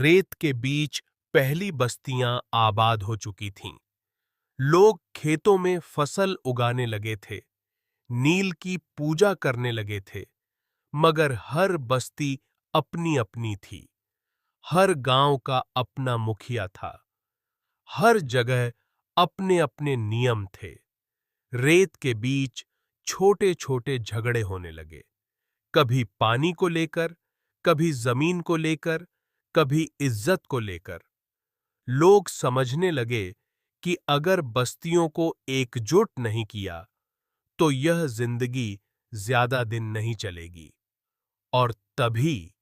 रेत के बीच पहली बस्तियां आबाद हो चुकी थीं। लोग खेतों में फसल उगाने लगे थे, नील की पूजा करने लगे थे, मगर हर बस्ती अपनी अपनी थी। हर गांव का अपना मुखिया था। हर जगह अपने अपने नियम थे। रेत के बीच छोटे छोटे झगड़े होने लगे, कभी पानी को लेकर, कभी जमीन को लेकर, कभी इज्जत को लेकर। लोग समझने लगे कि अगर बस्तियों को एकजुट नहीं किया तो यह जिंदगी ज्यादा दिन नहीं चलेगी। और तभी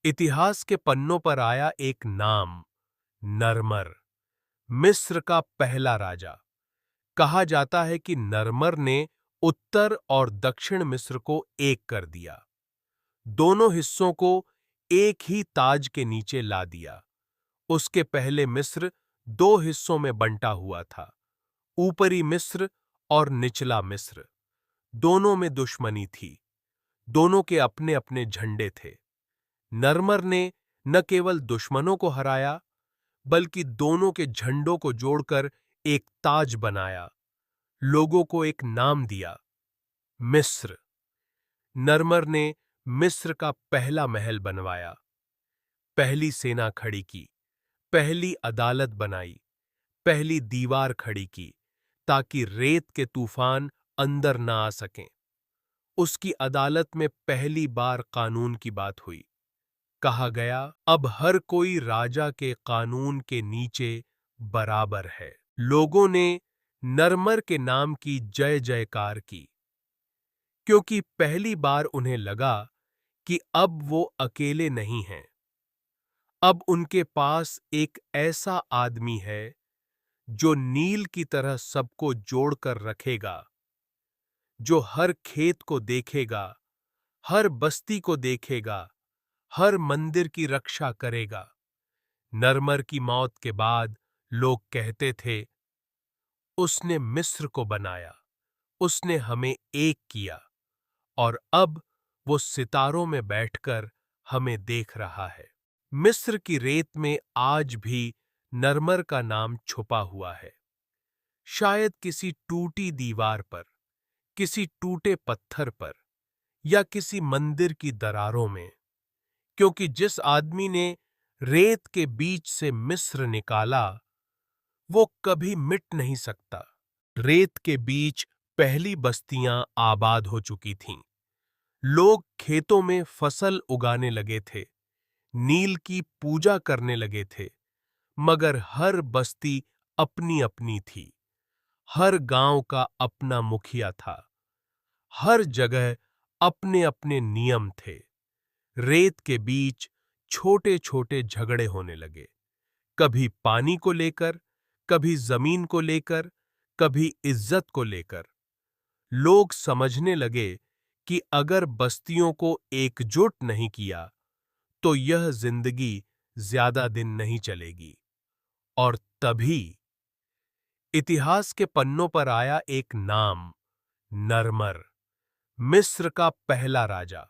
इतिहास के पन्नों पर आया एक नाम, नरमर, मिस्र का पहला राजा। कहा जाता है कि नरमर ने उत्तर और दक्षिण मिस्र को एक कर दिया, दोनों हिस्सों को एक ही ताज के नीचे ला दिया। उसके पहले मिस्र दो हिस्सों में बंटा हुआ था, ऊपरी मिस्र और निचला मिस्र। दोनों में दुश्मनी थी, दोनों के अपने अपने झंडे थे। नरमर ने न केवल दुश्मनों को हराया, बल्कि दोनों के झंडों को जोड़कर एक ताज बनाया, लोगों को एक नाम दिया, मिस्र। नरमर ने मिस्र का पहला महल बनवाया, पहली सेना खड़ी की, पहली अदालत बनाई, पहली दीवार खड़ी की, ताकि रेत के तूफान अंदर ना आ सकें। उसकी अदालत में पहली बार कानून की बात हुई। कहा गया, अब हर कोई राजा के कानून के नीचे बराबर है। लोगों ने नरमर के नाम की जय जयकार की, क्योंकि पहली बार उन्हें लगा कि अब वो अकेले नहीं हैं। अब उनके पास एक ऐसा आदमी है जो नील की तरह सबको जोड़कर रखेगा, जो हर खेत को देखेगा, हर बस्ती को देखेगा, हर मंदिर की रक्षा करेगा। नरमर की मौत के बाद लोग कहते थे, उसने मिस्र को बनाया, उसने हमें एक किया, और अब वो सितारों में बैठकर हमें देख रहा है। मिस्र की रेत में आज भी नरमर का नाम छुपा हुआ है, शायद किसी टूटी दीवार पर, किसी टूटे पत्थर पर, या किसी मंदिर की दरारों में। क्योंकि जिस आदमी ने रेत के बीच से मिस्र निकाला, वो कभी मिट नहीं सकता। रेत के बीच पहली बस्तियां आबाद हो चुकी थीं। लोग खेतों में फसल उगाने लगे थे, नील की पूजा करने लगे थे, मगर हर बस्ती अपनी अपनी थी। हर गांव का अपना मुखिया था। हर जगह अपने अपने नियम थे। रेत के बीच छोटे छोटे झगड़े होने लगे, कभी पानी को लेकर, कभी जमीन को लेकर, कभी इज्जत को लेकर। लोग समझने लगे कि अगर बस्तियों को एकजुट नहीं किया तो यह जिंदगी ज्यादा दिन नहीं चलेगी। और तभी इतिहास के पन्नों पर आया एक नाम, नरमर, मिस्र का पहला राजा।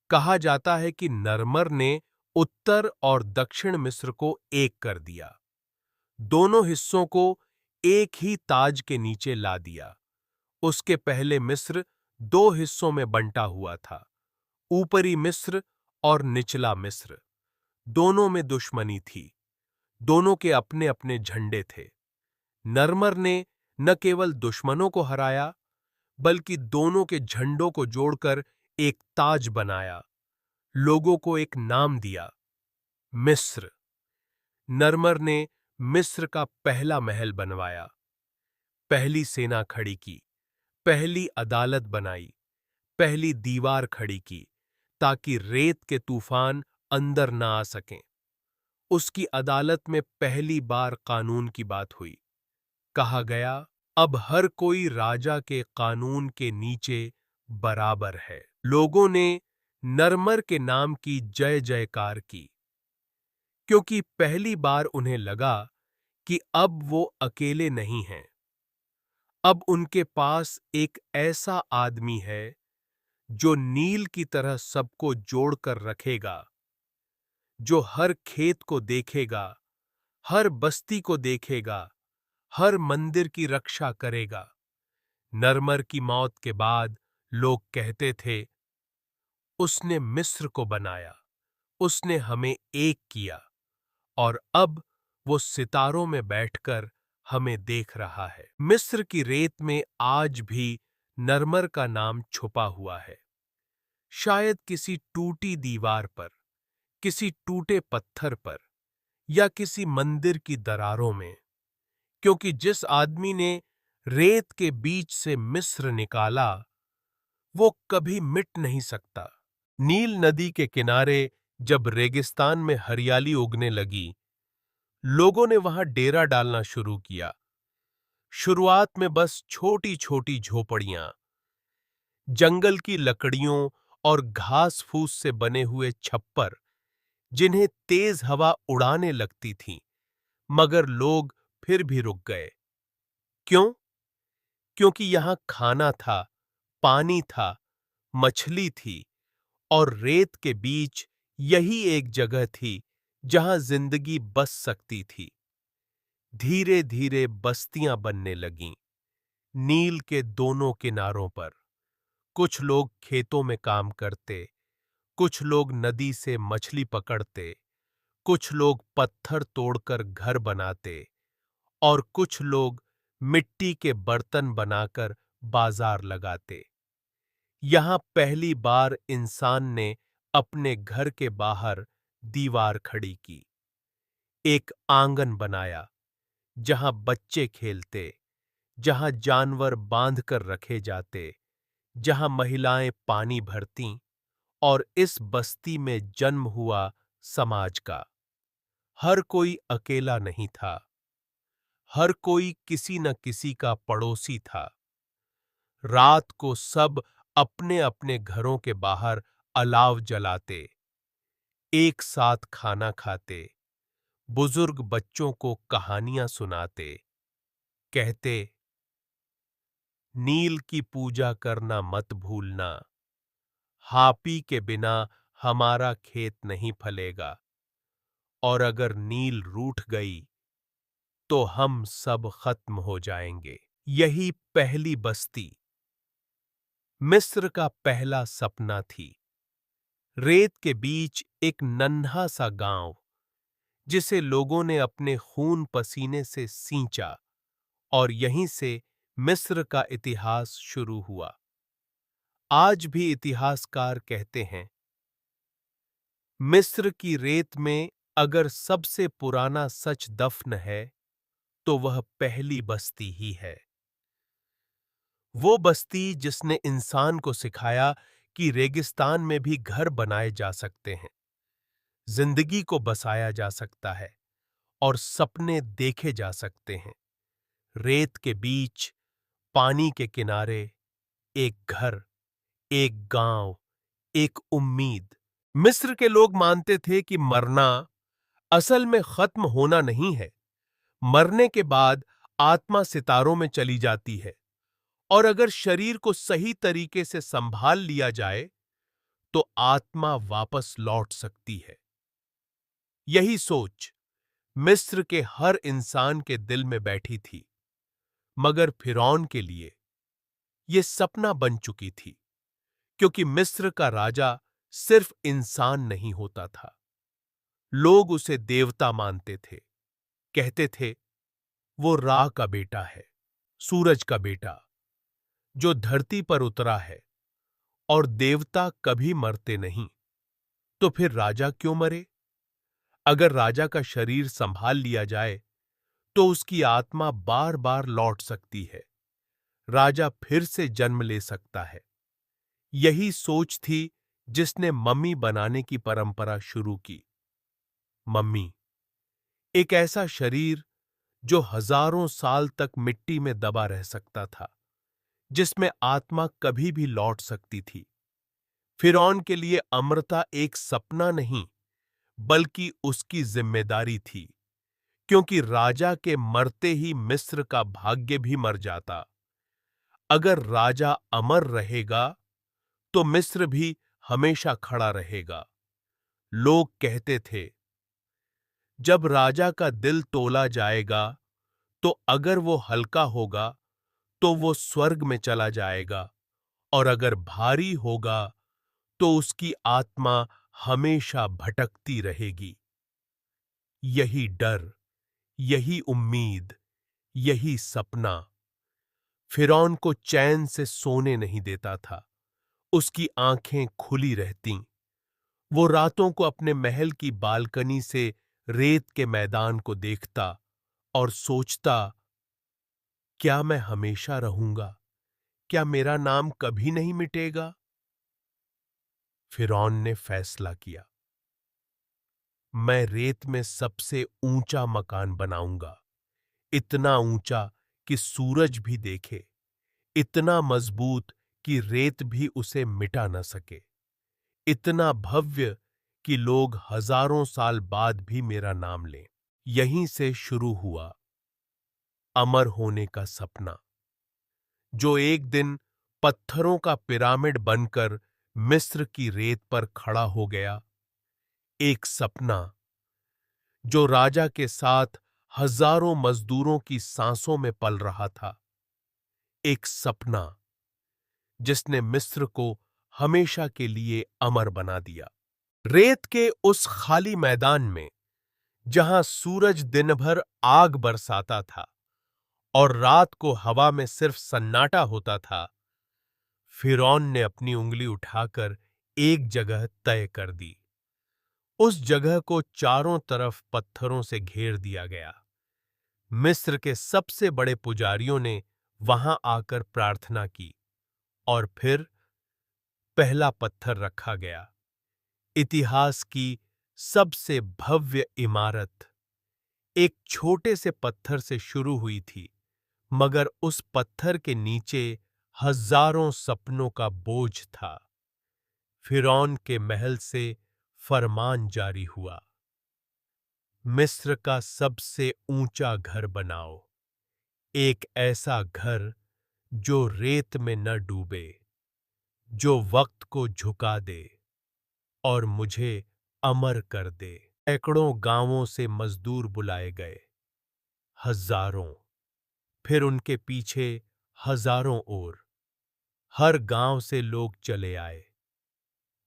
कहा जाता है कि नरमर ने उत्तर और दक्षिण मिस्र को एक कर दिया, दोनों हिस्सों को एक ही ताज के नीचे ला दिया। उसके पहले मिस्र दो हिस्सों में बंटा हुआ था, ऊपरी मिस्र और निचला मिस्र। दोनों में दुश्मनी थी, दोनों के अपने अपने झंडे थे। नरमर ने न केवल दुश्मनों को हराया, बल्कि दोनों के झंडों को जोड़कर एक ताज बनाया, लोगों को एक नाम दिया, मिस्र। नरमर ने मिस्र का पहला महल बनवाया, पहली सेना खड़ी की, पहली अदालत बनाई, पहली दीवार खड़ी की, ताकि रेत के तूफान अंदर ना आ सकें। उसकी अदालत में पहली बार कानून की बात हुई। कहा गया, अब हर कोई राजा के कानून के नीचे बराबर है। लोगों ने नरमर के नाम की जय जयकार की, क्योंकि पहली बार उन्हें लगा कि अब वो अकेले नहीं हैं। अब उनके पास एक ऐसा आदमी है जो नील की तरह सबको जोड़कर रखेगा, जो हर खेत को देखेगा, हर बस्ती को देखेगा, हर मंदिर की रक्षा करेगा। नरमर की मौत के बाद लोग कहते थे, उसने मिस्र को बनाया, उसने हमें एक किया, और अब वो सितारों में बैठकर हमें देख रहा है। मिस्र की रेत में आज भी नरमर का नाम छुपा हुआ है, शायद किसी टूटी दीवार पर, किसी टूटे पत्थर पर, या किसी मंदिर की दरारों में, क्योंकि जिस आदमी ने रेत के बीच से मिस्र निकाला, वो कभी मिट नहीं सकता। नील नदी के किनारे जब रेगिस्तान में हरियाली उगने लगी, लोगों ने वहां डेरा डालना शुरू किया। शुरुआत में बस छोटी छोटी झोपड़ियां, जंगल की लकड़ियों और घास फूस से बने हुए छप्पर, जिन्हें तेज हवा उड़ाने लगती थी, मगर लोग फिर भी रुक गए। क्यों? क्योंकि यहां खाना था, पानी था, मछली थी, और रेत के बीच यही एक जगह थी जहां जिंदगी बस सकती थी। धीरे धीरे बस्तियां बनने लगीं, नील के दोनों किनारों पर। कुछ लोग खेतों में काम करते, कुछ लोग नदी से मछली पकड़ते, कुछ लोग पत्थर तोड़कर घर बनाते, और कुछ लोग मिट्टी के बर्तन बनाकर बाजार लगाते। यहां पहली बार इंसान ने अपने घर के बाहर दीवार खड़ी की, एक आंगन बनाया जहां बच्चे खेलते, जहां जानवर बांधकर रखे जाते, जहां महिलाएं पानी भरतीं, और इस बस्ती में जन्म हुआ समाज का। हर कोई अकेला नहीं था, हर कोई किसी न किसी का पड़ोसी था। रात को सब अपने अपने घरों के बाहर अलाव जलाते, एक साथ खाना खाते, बुजुर्ग बच्चों को कहानियां सुनाते, कहते, नील की पूजा करना मत भूलना, हापी के बिना हमारा खेत नहीं फलेगा, और अगर नील रूठ गई तो हम सब खत्म हो जाएंगे। यही पहली बस्ती, मिस्र का पहला सपना थी। रेत के बीच एक नन्हा सा गांव, जिसे लोगों ने अपने खून पसीने से सींचा, और यहीं से मिस्र का इतिहास शुरू हुआ। आज भी इतिहासकार कहते हैं, मिस्र की रेत में अगर सबसे पुराना सच दफन है, तो वह पहली बस्ती ही है। वो बस्ती जिसने इंसान को सिखाया कि रेगिस्तान में भी घर बनाए जा सकते हैं, जिंदगी को बसाया जा सकता है, और सपने देखे जा सकते हैं। रेत के बीच, पानी के किनारे, एक घर, एक गांव, एक उम्मीद। मिस्र के लोग मानते थे कि मरना असल में खत्म होना नहीं है। मरने के बाद आत्मा सितारों में चली जाती है, और अगर शरीर को सही तरीके से संभाल लिया जाए, तो आत्मा वापस लौट सकती है। यही सोच मिस्र के हर इंसान के दिल में बैठी थी, मगर फिरौन के लिए यह सपना बन चुकी थी, क्योंकि मिस्र का राजा सिर्फ इंसान नहीं होता था। लोग उसे देवता मानते थे, कहते थे, वो रा का बेटा है, सूरज का बेटा, जो धरती पर उतरा है, और देवता कभी मरते नहीं। तो फिर राजा क्यों मरे? अगर राजा का शरीर संभाल लिया जाए, तो उसकी आत्मा बार बार लौट सकती है, राजा फिर से जन्म ले सकता है। यही सोच थी जिसने मम्मी बनाने की परंपरा शुरू की। मम्मी, एक ऐसा शरीर जो हजारों साल तक मिट्टी में दबा रह सकता था, जिसमें आत्मा कभी भी लौट सकती थी। फिरौन के लिए अमरता एक सपना नहीं, बल्कि उसकी जिम्मेदारी थी, क्योंकि राजा के मरते ही मिस्र का भाग्य भी मर जाता। अगर राजा अमर रहेगा, तो मिस्र भी हमेशा खड़ा रहेगा। लोग कहते थे, जब राजा का दिल तोला जाएगा, तो अगर वो हल्का होगा, तो वो स्वर्ग में चला जाएगा, और अगर भारी होगा, तो उसकी आत्मा हमेशा भटकती रहेगी। यही डर, यही उम्मीद, यही सपना फिरौन को चैन से सोने नहीं देता था। उसकी आंखें खुली रहतीं। वो रातों को अपने महल की बालकनी से रेत के मैदान को देखता और सोचता, क्या मैं हमेशा रहूंगा? क्या मेरा नाम कभी नहीं मिटेगा? फिरौन ने फैसला किया, मैं रेत में सबसे ऊंचा मकान बनाऊंगा, इतना ऊंचा कि सूरज भी देखे, इतना मजबूत कि रेत भी उसे मिटा न सके, इतना भव्य कि लोग हजारों साल बाद भी मेरा नाम लें। यहीं से शुरू हुआ अमर होने का सपना, जो एक दिन पत्थरों का पिरामिड बनकर मिस्र की रेत पर खड़ा हो गया। एक सपना जो राजा के साथ हजारों मजदूरों की सांसों में पल रहा था। एक सपना जिसने मिस्र को हमेशा के लिए अमर बना दिया। रेत के उस खाली मैदान में, जहां सूरज दिन भर आग बरसाता था और रात को हवा में सिर्फ सन्नाटा होता था, फिरौन ने अपनी उंगली उठाकर एक जगह तय कर दी। उस जगह को चारों तरफ पत्थरों से घेर दिया गया। मिस्र के सबसे बड़े पुजारियों ने वहां आकर प्रार्थना की और फिर पहला पत्थर रखा गया। इतिहास की सबसे भव्य इमारत एक छोटे से पत्थर से शुरू हुई थी, मगर उस पत्थर के नीचे हजारों सपनों का बोझ था। फिरौन के महल से फरमान जारी हुआ, मिस्र का सबसे ऊंचा घर बनाओ, एक ऐसा घर जो रेत में न डूबे, जो वक्त को झुका दे और मुझे अमर कर दे। सैकड़ों गांवों से मजदूर बुलाए गए, हजारों, फिर उनके पीछे हजारों और। हर गांव से लोग चले आए,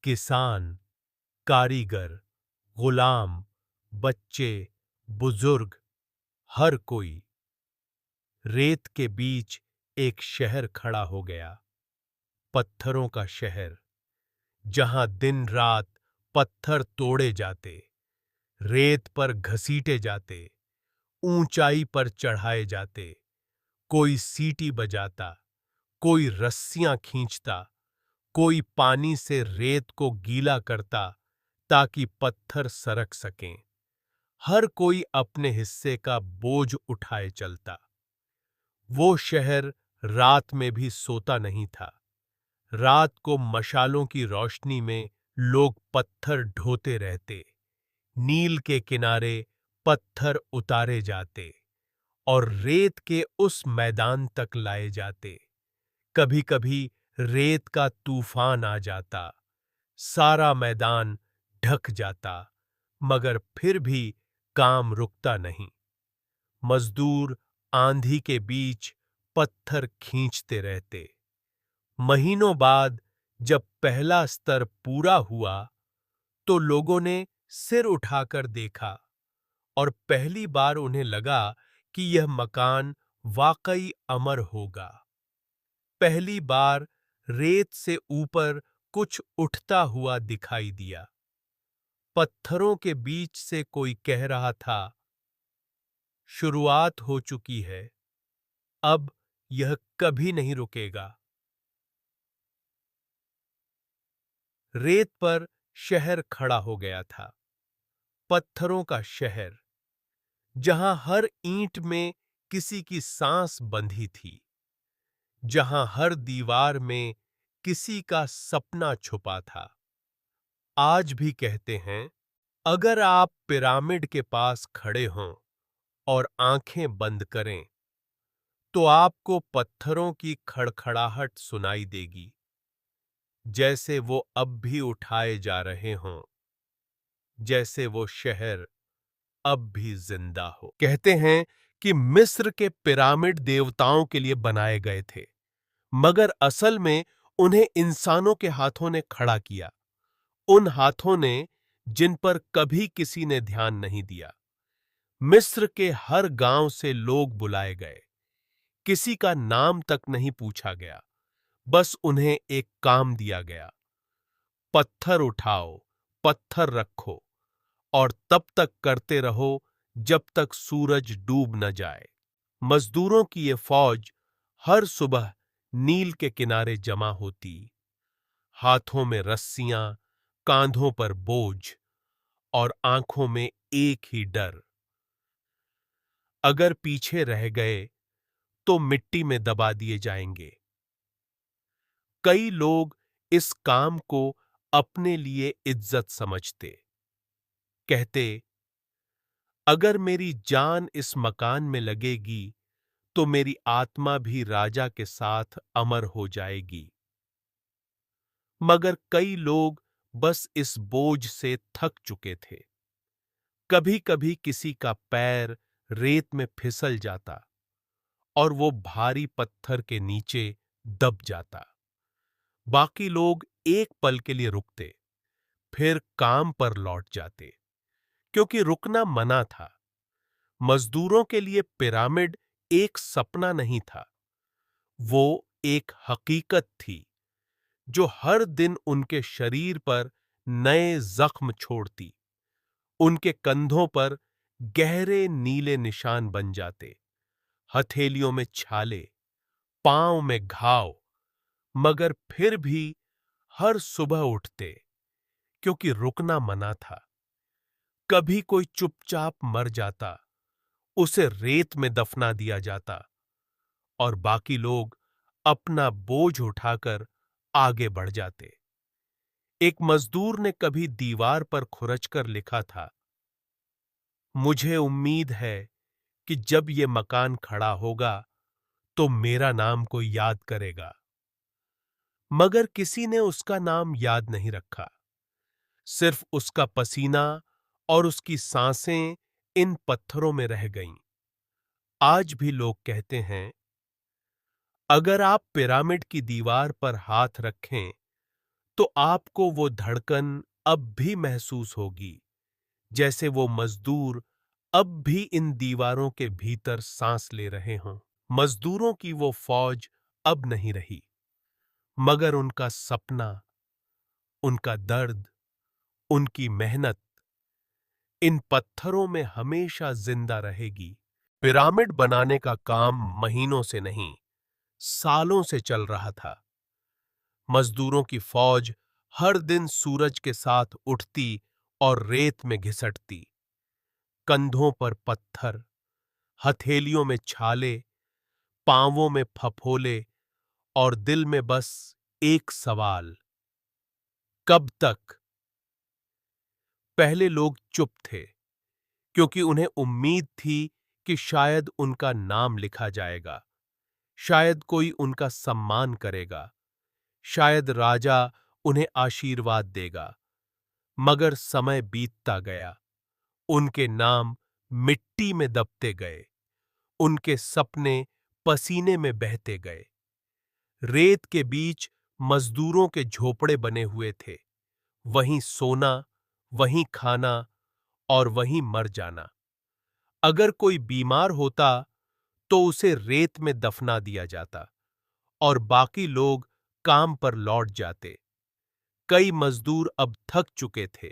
किसान, कारीगर, गुलाम, बच्चे, बुजुर्ग, हर कोई। रेत के बीच एक शहर खड़ा हो गया, पत्थरों का शहर, जहां दिन रात पत्थर तोड़े जाते, रेत पर घसीटे जाते, ऊंचाई पर चढ़ाए जाते। कोई सीटी बजाता, कोई रस्सियां खींचता, कोई पानी से रेत को गीला करता ताकि पत्थर सरक सकें। हर कोई अपने हिस्से का बोझ उठाए चलता। वो शहर रात में भी सोता नहीं था। रात को मशालों की रोशनी में लोग पत्थर ढोते रहते। नील के किनारे पत्थर उतारे जाते और रेत के उस मैदान तक लाए जाते। कभी-कभी रेत का तूफान आ जाता, सारा मैदान ढक जाता, मगर फिर भी काम रुकता नहीं। मजदूर आंधी के बीच पत्थर खींचते रहते। महीनों बाद जब पहला स्तर पूरा हुआ, तो लोगों ने सिर उठाकर देखा और पहली बार उन्हें लगा कि यह मकान वाकई अमर होगा। पहली बार रेत से ऊपर कुछ उठता हुआ दिखाई दिया। पत्थरों के बीच से कोई कह रहा था, शुरुआत हो चुकी है, अब यह कभी नहीं रुकेगा। रेत पर शहर खड़ा हो गया था, पत्थरों का शहर, जहां हर ईंट में किसी की सांस बंधी थी, जहां हर दीवार में किसी का सपना छुपा था। आज भी कहते हैं, अगर आप पिरामिड के पास खड़े हों और आंखें बंद करें, तो आपको पत्थरों की खड़खड़ाहट सुनाई देगी, जैसे वो अब भी उठाए जा रहे हों, जैसे वो शहर अब भी जिंदा हो। कहते हैं कि मिस्र के पिरामिड देवताओं के लिए बनाए गए थे, मगर असल में उन्हें इंसानों के हाथों ने खड़ा किया, उन हाथों ने जिन पर कभी किसी ने ध्यान नहीं दिया। मिस्र के हर गांव से लोग बुलाए गए, किसी का नाम तक नहीं पूछा गया, बस उन्हें एक काम दिया गया, पत्थर उठाओ, पत्थर रखो और तब तक करते रहो जब तक सूरज डूब न जाए। मजदूरों की ये फौज हर सुबह नील के किनारे जमा होती, हाथों में रस्सियां, कांधों पर बोझ और आंखों में एक ही डर, अगर पीछे रह गए तो मिट्टी में दबा दिए जाएंगे। कई लोग इस काम को अपने लिए इज्जत समझते, कहते, अगर मेरी जान इस मकान में लगेगी तो मेरी आत्मा भी राजा के साथ अमर हो जाएगी। मगर कई लोग बस इस बोझ से थक चुके थे। कभी कभी किसी का पैर रेत में फिसल जाता और वो भारी पत्थर के नीचे दब जाता। बाकी लोग एक पल के लिए रुकते, फिर काम पर लौट जाते, क्योंकि रुकना मना था। मजदूरों के लिए पिरामिड एक सपना नहीं था, वो एक हकीकत थी जो हर दिन उनके शरीर पर नए जख्म छोड़ती। उनके कंधों पर गहरे नीले निशान बन जाते, हथेलियों में छाले, पांव में घाव, मगर फिर भी हर सुबह उठते, क्योंकि रुकना मना था। कभी कोई चुपचाप मर जाता, उसे रेत में दफना दिया जाता और बाकी लोग अपना बोझ उठाकर आगे बढ़ जाते। एक मजदूर ने कभी दीवार पर खुरचकर लिखा था, मुझे उम्मीद है कि जब ये मकान खड़ा होगा तो मेरा नाम कोई याद करेगा। मगर किसी ने उसका नाम याद नहीं रखा, सिर्फ उसका पसीना और उसकी सांसें इन पत्थरों में रह गईं। आज भी लोग कहते हैं, अगर आप पिरामिड की दीवार पर हाथ रखें तो आपको वो धड़कन अब भी महसूस होगी, जैसे वो मजदूर अब भी इन दीवारों के भीतर सांस ले रहे हों। मजदूरों की वो फौज अब नहीं रही, मगर उनका सपना, उनका दर्द, उनकी मेहनत इन पत्थरों में हमेशा जिंदा रहेगी। पिरामिड बनाने का काम महीनों से नहीं, सालों से चल रहा था। मजदूरों की फौज हर दिन सूरज के साथ उठती और रेत में घिसटती, कंधों पर पत्थर, हथेलियों में छाले, पांवों में फफोले और दिल में बस एक सवाल, कब तक? पहले लोग चुप थे, क्योंकि उन्हें उम्मीद थी कि शायद उनका नाम लिखा जाएगा, शायद कोई उनका सम्मान करेगा, शायद राजा उन्हें आशीर्वाद देगा। मगर समय बीतता गया, उनके नाम मिट्टी में दबते गए, उनके सपने पसीने में बहते गए। रेत के बीच मजदूरों के झोपड़े बने हुए थे, वहीं सोना, वहीं खाना और वहीं मर जाना। अगर कोई बीमार होता तो उसे रेत में दफना दिया जाता और बाकी लोग काम पर लौट जाते। कई मजदूर अब थक चुके थे,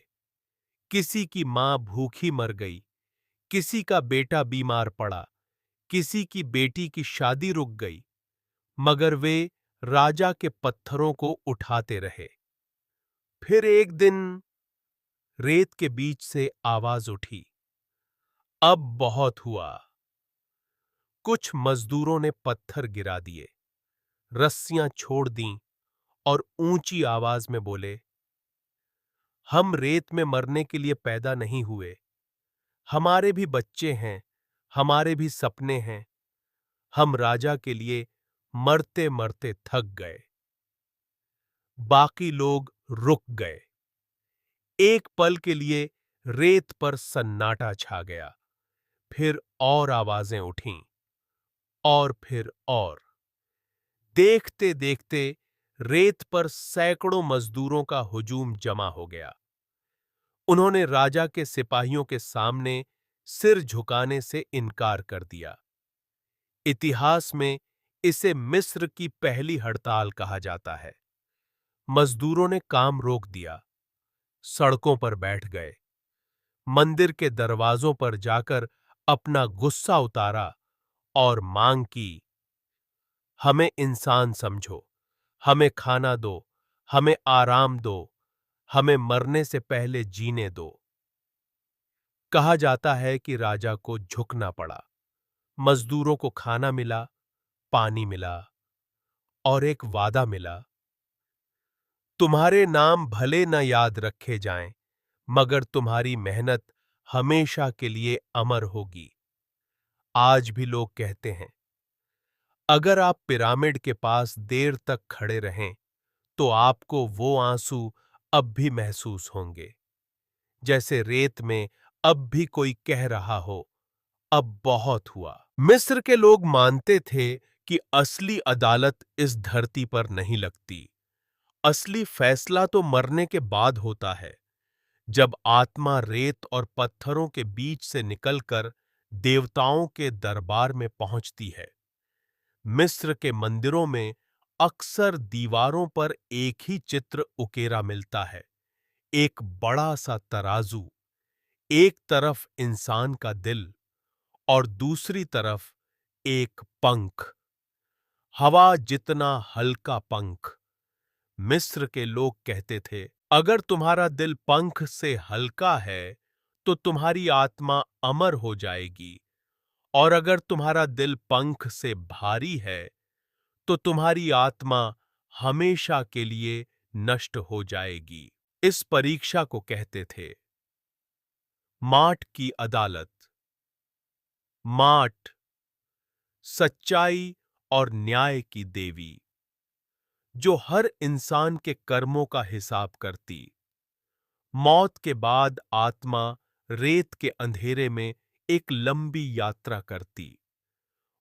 किसी की मां भूखी मर गई, किसी का बेटा बीमार पड़ा, किसी की बेटी की शादी रुक गई, मगर वे राजा के पत्थरों को उठाते रहे। फिर एक दिन रेत के बीच से आवाज उठी, अब बहुत हुआ। कुछ मजदूरों ने पत्थर गिरा दिए, रस्सियां छोड़ दीं और ऊंची आवाज में बोले, हम रेत में मरने के लिए पैदा नहीं हुए, हमारे भी बच्चे हैं, हमारे भी सपने हैं, हम राजा के लिए मरते मरते थक गए। बाकी लोग रुक गए, एक पल के लिए रेत पर सन्नाटा छा गया। फिर और आवाजें उठीं, और फिर और। देखते देखते रेत पर सैकड़ों मजदूरों का हुजूम जमा हो गया। उन्होंने राजा के सिपाहियों के सामने सिर झुकाने से इनकार कर दिया। इतिहास में इसे मिस्र की पहली हड़ताल कहा जाता है। मजदूरों ने काम रोक दिया, सड़कों पर बैठ गए, मंदिर के दरवाजों पर जाकर अपना गुस्सा उतारा और मांग की, हमें इंसान समझो, हमें खाना दो, हमें आराम दो, हमें मरने से पहले जीने दो। कहा जाता है कि राजा को झुकना पड़ा। मजदूरों को खाना मिला, पानी मिला और एक वादा मिला, तुम्हारे नाम भले न याद रखे जाएं, मगर तुम्हारी मेहनत हमेशा के लिए अमर होगी। आज भी लोग कहते हैं, अगर आप पिरामिड के पास देर तक खड़े रहें, तो आपको वो आंसू अब भी महसूस होंगे, जैसे रेत में अब भी कोई कह रहा हो, अब बहुत हुआ। मिस्र के लोग मानते थे कि असली अदालत इस धरती पर नहीं लगती। असली फैसला तो मरने के बाद होता है, जब आत्मा रेत और पत्थरों के बीच से निकलकर देवताओं के दरबार में पहुंचती है। मिस्र के मंदिरों में अक्सर दीवारों पर एक ही चित्र उकेरा मिलता है, एक बड़ा सा तराजू, एक तरफ इंसान का दिल और दूसरी तरफ एक पंख, हवा जितना हल्का पंख। मिस्र के लोग कहते थे, अगर तुम्हारा दिल पंख से हल्का है तो तुम्हारी आत्मा अमर हो जाएगी, और अगर तुम्हारा दिल पंख से भारी है तो तुम्हारी आत्मा हमेशा के लिए नष्ट हो जाएगी। इस परीक्षा को कहते थे माट की अदालत। माट, सच्चाई और न्याय की देवी, जो हर इंसान के कर्मों का हिसाब करती। मौत के बाद आत्मा रेत के अंधेरे में एक लंबी यात्रा करती।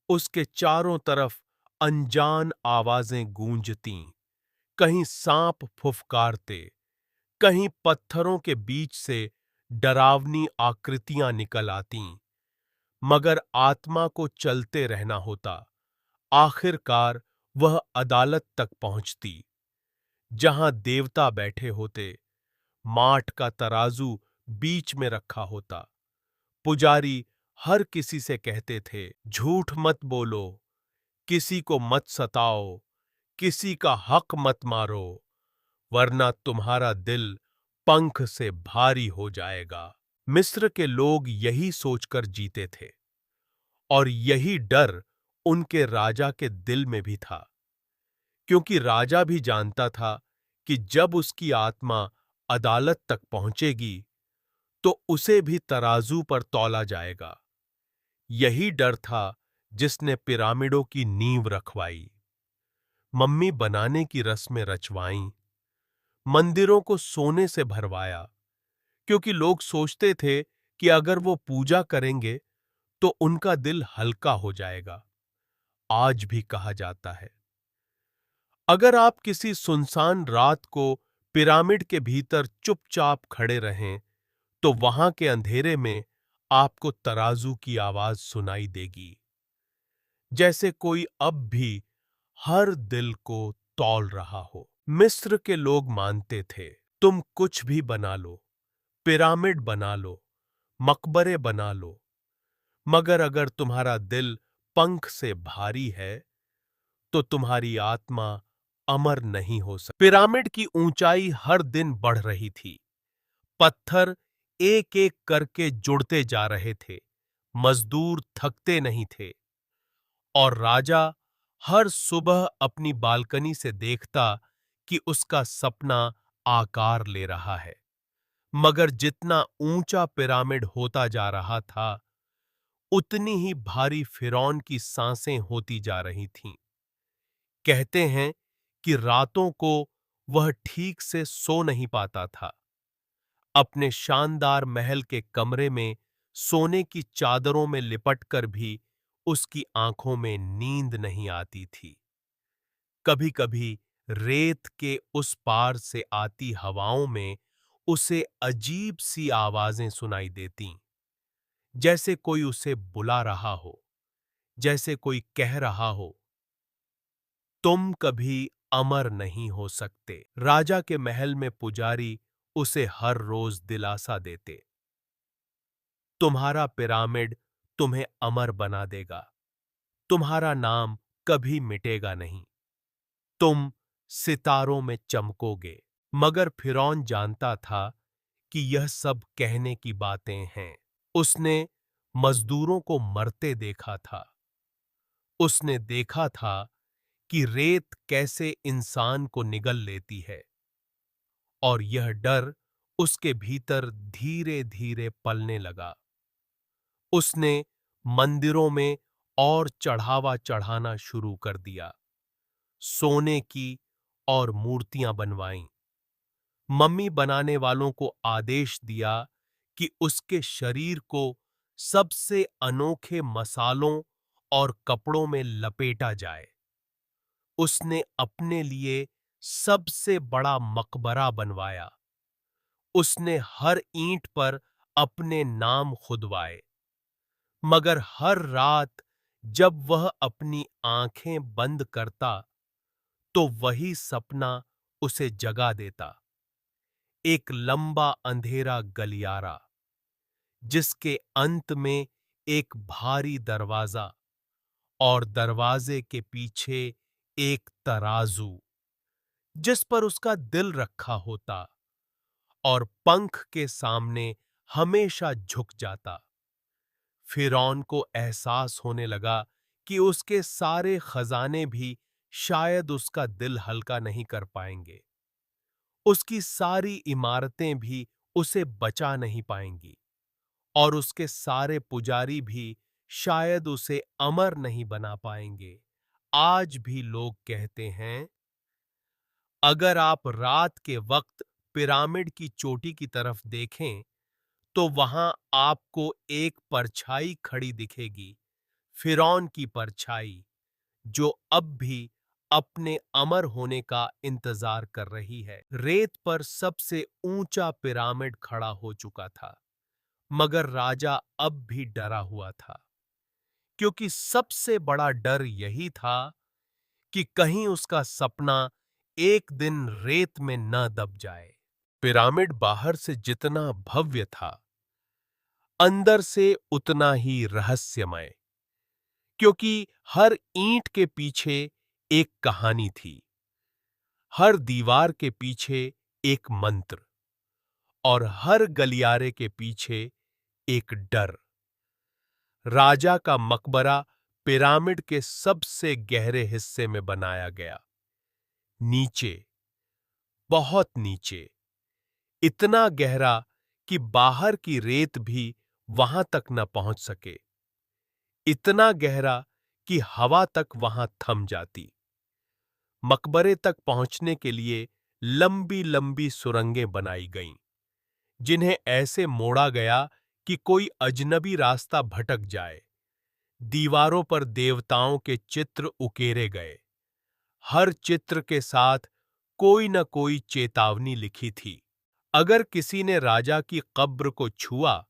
उसके चारों तरफ अनजान आवाजें गूंजतीं, कहीं सांप फुफकारते, कहीं पत्थरों के बीच से डरावनी आकृतियां निकल आतीं। मगर आत्मा को चलते रहना होता। आखिरकार वह अदालत तक पहुंचती, जहां देवता बैठे होते, माट का तराजू बीच में रखा होता। पुजारी हर किसी से कहते थे, झूठ मत बोलो, किसी को मत सताओ, किसी का हक मत मारो, वरना तुम्हारा दिल पंख से भारी हो जाएगा। मिस्र के लोग यही सोचकर जीते थे, और यही डर उनके राजा के दिल में भी था, क्योंकि राजा भी जानता था कि जब उसकी आत्मा अदालत तक पहुंचेगी तो उसे भी तराजू पर तौला जाएगा। यही डर था जिसने पिरामिडों की नींव रखवाई, मम्मी बनाने की रस्में रचवाईं, मंदिरों को सोने से भरवाया, क्योंकि लोग सोचते थे कि अगर वो पूजा करेंगे तो उनका दिल हल्का हो जाएगा। आज भी कहा जाता है, अगर आप किसी सुनसान रात को पिरामिड के भीतर चुपचाप खड़े रहें, तो वहां के अंधेरे में आपको तराजू की आवाज सुनाई देगी, जैसे कोई अब भी हर दिल को तौल रहा हो। मिस्र के लोग मानते थे, तुम कुछ भी बना लो, पिरामिड बना लो, मकबरे बना लो, मगर अगर तुम्हारा दिल पंख से भारी है तो तुम्हारी आत्मा अमर नहीं हो सकती। पिरामिड की ऊंचाई हर दिन बढ़ रही थी। पत्थर एक एक करके जुड़ते जा रहे थे, मजदूर थकते नहीं थे, और राजा हर सुबह अपनी बालकनी से देखता कि उसका सपना आकार ले रहा है। मगर जितना ऊंचा पिरामिड होता जा रहा था, उतनी ही भारी फिरौन की सांसें होती जा रही थीं। कहते हैं कि रातों को वह ठीक से सो नहीं पाता था। अपने शानदार महल के कमरे में सोने की चादरों में लिपटकर भी उसकी आंखों में नींद नहीं आती थी। कभी-कभी रेत के उस पार से आती हवाओं में उसे अजीब सी आवाजें सुनाई देतीं, जैसे कोई उसे बुला रहा हो, जैसे कोई कह रहा हो, तुम कभी अमर नहीं हो सकते। राजा के महल में पुजारी उसे हर रोज दिलासा देते, तुम्हारा पिरामिड तुम्हें अमर बना देगा, तुम्हारा नाम कभी मिटेगा नहीं, तुम सितारों में चमकोगे। मगर फिरौन जानता था कि यह सब कहने की बातें हैं। उसने मजदूरों को मरते देखा था, उसने देखा था कि रेत कैसे इंसान को निगल लेती है, और यह डर उसके भीतर धीरे-धीरे पलने लगा। उसने मंदिरों में और चढ़ावा चढ़ाना शुरू कर दिया, सोने की और मूर्तियां बनवाईं। मम्मी बनाने वालों को आदेश दिया कि उसके शरीर को सबसे अनोखे मसालों और कपड़ों में लपेटा जाए। उसने अपने लिए सबसे बड़ा मकबरा बनवाया। उसने हर ईंट पर अपने नाम खुदवाए। मगर हर रात जब वह अपनी आंखें बंद करता, तो वही सपना उसे जगा देता। एक लंबा अंधेरा गलियारा, जिसके अंत में एक भारी दरवाजा, और दरवाजे के पीछे एक तराजू, जिस पर उसका दिल रखा होता, और पंख के सामने हमेशा झुक जाता। फिरौन को एहसास होने लगा कि उसके सारे खजाने भी शायद उसका दिल हल्का नहीं कर पाएंगे। उसकी सारी इमारतें भी उसे बचा नहीं पाएंगी, और उसके सारे पुजारी भी शायद उसे अमर नहीं बना पाएंगे। आज भी लोग कहते हैं, अगर आप रात के वक्त पिरामिड की चोटी की तरफ देखें, तो वहां आपको एक परछाई खड़ी दिखेगी, फिरौन की परछाई, जो अब भी अपने अमर होने का इंतजार कर रही है। रेत पर सबसे ऊंचा पिरामिड खड़ा हो चुका था, मगर राजा अब भी डरा हुआ था, क्योंकि सबसे बड़ा डर यही था कि कहीं उसका सपना एक दिन रेत में न दब जाए। पिरामिड बाहर से जितना भव्य था, अंदर से उतना ही रहस्यमय, क्योंकि हर ईंट के पीछे एक कहानी थी, हर दीवार के पीछे एक मंत्र, और हर गलियारे के पीछे एक डर। राजा का मकबरा पिरामिड के सबसे गहरे हिस्से में बनाया गया, नीचे, बहुत नीचे, इतना गहरा कि बाहर की रेत भी वहां तक न पहुंच सके, इतना गहरा कि हवा तक वहां थम जाती। मकबरे तक पहुंचने के लिए लंबी-लंबी सुरंगें बनाई गईं, जिन्हें ऐसे मोड़ा गया कि कोई अजनबी रास्ता भटक जाए। दीवारों पर देवताओं के चित्र उकेरे गए, हर चित्र के साथ कोई न कोई चेतावनी लिखी थी। अगर किसी ने राजा की कब्र को छुआ,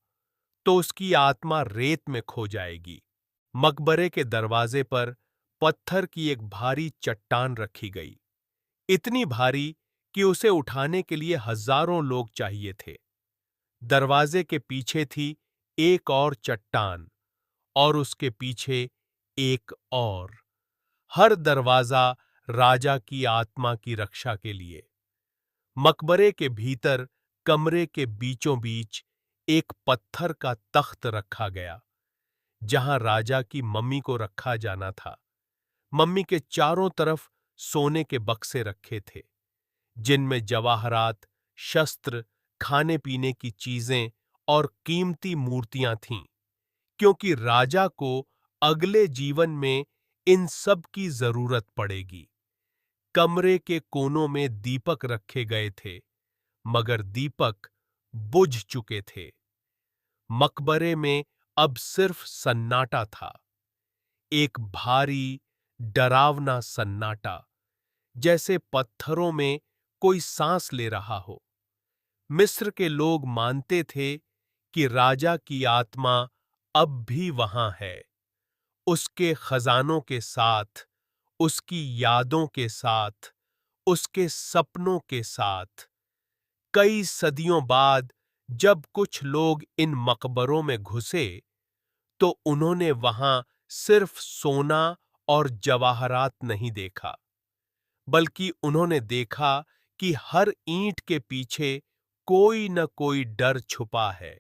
तो उसकी आत्मा रेत में खो जाएगी। मकबरे के दरवाजे पर पत्थर की एक भारी चट्टान रखी गई, इतनी भारी कि उसे उठाने के लिए हजारों लोग चाहिए थे। दरवाजे के पीछे थी एक और चट्टान, और उसके पीछे एक और। हर दरवाजा राजा की आत्मा की रक्षा के लिए। मकबरे के भीतर कमरे के बीचों बीच एक पत्थर का तख्त रखा गया, जहां राजा की मम्मी को रखा जाना था। मम्मी के चारों तरफ सोने के बक्से रखे थे, जिनमें जवाहरात, शस्त्र, खाने पीने की चीजें और कीमती मूर्तियां थीं, क्योंकि राजा को अगले जीवन में इन सब की जरूरत पड़ेगी। कमरे के कोनों में दीपक रखे गए थे, मगर दीपक बुझ चुके थे। मकबरे में अब सिर्फ सन्नाटा था, एक भारी, डरावना सन्नाटा, जैसे पत्थरों में कोई सांस ले रहा हो। मिस्र के लोग मानते थे कि राजा की आत्मा अब भी वहां है, उसके खजानों के साथ, उसकी यादों के साथ, उसके सपनों के साथ। कई सदियों बाद जब कुछ लोग इन मकबरों में घुसे, तो उन्होंने वहां सिर्फ सोना और जवाहरात नहीं देखा, बल्कि उन्होंने देखा कि हर ईंट के पीछे कोई न कोई डर छुपा है,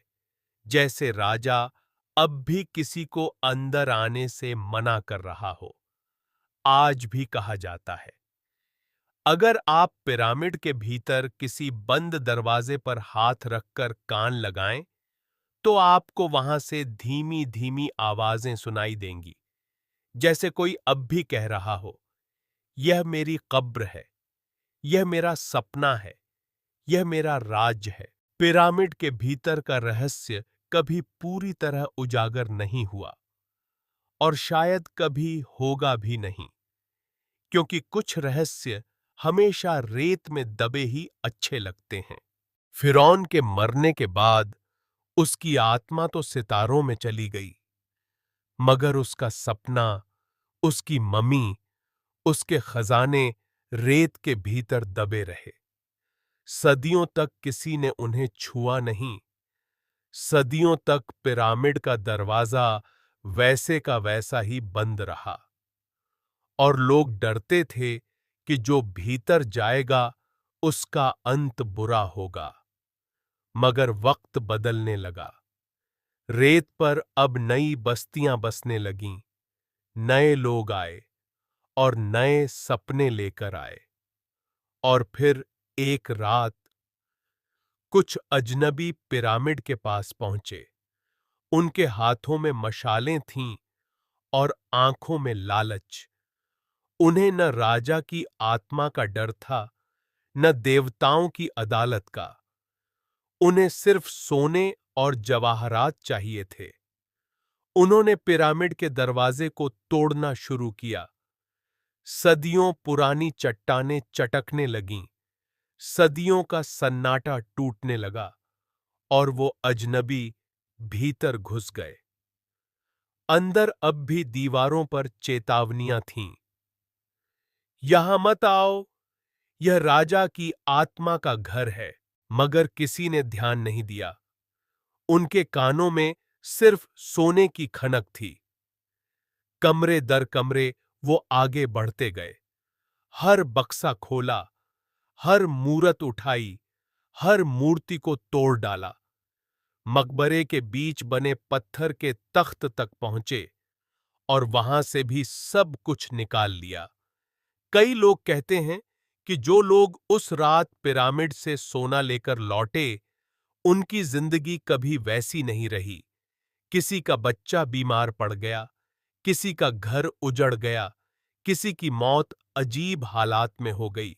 जैसे राजा अब भी किसी को अंदर आने से मना कर रहा हो। आज भी कहा जाता है, अगर आप पिरामिड के भीतर किसी बंद दरवाजे पर हाथ रखकर कान लगाएं, तो आपको वहां से धीमी धीमी आवाजें सुनाई देंगी, जैसे कोई अब भी कह रहा हो, यह मेरी कब्र है, यह मेरा सपना है, यह मेरा राज है। पिरामिड के भीतर का रहस्य कभी पूरी तरह उजागर नहीं हुआ, और शायद कभी होगा भी नहीं, क्योंकि कुछ रहस्य हमेशा रेत में दबे ही अच्छे लगते हैं। फिरौन के मरने के बाद उसकी आत्मा तो सितारों में चली गई, मगर उसका सपना, उसकी ममी, उसके खजाने रेत के भीतर दबे रहे। सदियों तक किसी ने उन्हें छुआ नहीं। सदियों तक पिरामिड का दरवाजा वैसे का वैसा ही बंद रहा, और लोग डरते थे कि जो भीतर जाएगा उसका अंत बुरा होगा। मगर वक्त बदलने लगा। रेत पर अब नई बस्तियां बसने लगीं, नए लोग आए और नए सपने लेकर आए। और फिर एक रात कुछ अजनबी पिरामिड के पास पहुंचे। उनके हाथों में मशालें थीं और आंखों में लालच। उन्हें न राजा की आत्मा का डर था, न देवताओं की अदालत का। उन्हें सिर्फ सोने और जवाहरात चाहिए थे। उन्होंने पिरामिड के दरवाजे को तोड़ना शुरू किया। सदियों पुरानी चट्टानें चटकने लगीं, सदियों का सन्नाटा टूटने लगा, और वो अजनबी भीतर घुस गए। अंदर अब भी दीवारों पर चेतावनियां थीं, यहां मत आओ, यह राजा की आत्मा का घर है। मगर किसी ने ध्यान नहीं दिया। उनके कानों में सिर्फ सोने की खनक थी। कमरे दर कमरे वो आगे बढ़ते गए, हर बक्सा खोला, हर मूरत उठाई, हर मूर्ति को तोड़ डाला। मकबरे के बीच बने पत्थर के तख्त तक पहुंचे, और वहां से भी सब कुछ निकाल लिया। कई लोग कहते हैं कि जो लोग उस रात पिरामिड से सोना लेकर लौटे, उनकी जिंदगी कभी वैसी नहीं रही। किसी का बच्चा बीमार पड़ गया, किसी का घर उजड़ गया, किसी की मौत अजीब हालात में हो गई।